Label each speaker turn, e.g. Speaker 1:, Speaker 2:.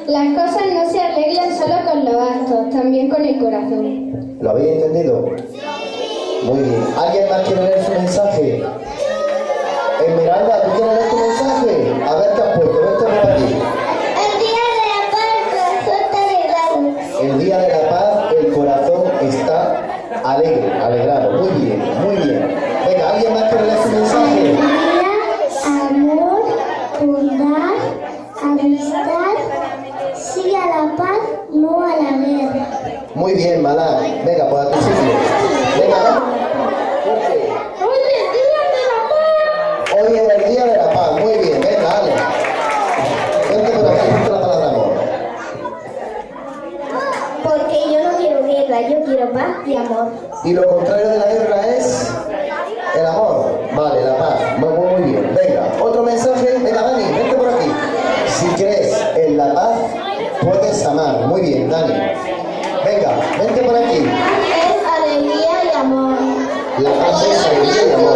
Speaker 1: Las cosas no se arreglan solo con los actos, también con el corazón.
Speaker 2: ¿Lo habéis entendido? Muy bien. ¿Alguien más quiere leer su mensaje? Esmeralda, ¿tú quieres leer tu mensaje? A ver qué has puesto, vete por aquí. El día de la paz, el corazón está alegre, alegrado. Muy bien, muy bien. Venga, ¿alguien más quiere leer su mensaje?
Speaker 3: Amor, bondad, amistad, sí a la paz, no a la guerra.
Speaker 2: Muy bien, Malá. Venga, pues a tu sitio. Venga. Hoy es el día de la paz. Muy bien, venga, dale. Vente por aquí, ponte la palabra amor.
Speaker 3: Porque yo no quiero guerra, yo quiero paz y amor.
Speaker 2: Y lo contrario de la guerra es el amor. Vale, la paz. Muy bien. Venga, otro mensaje. Venga, Dani, vente por aquí. Si crees en la paz, puedes amar. Muy bien, Dani. Venga, vente por aquí.
Speaker 3: Es alegría y amor.
Speaker 2: La paz es alegría y amor.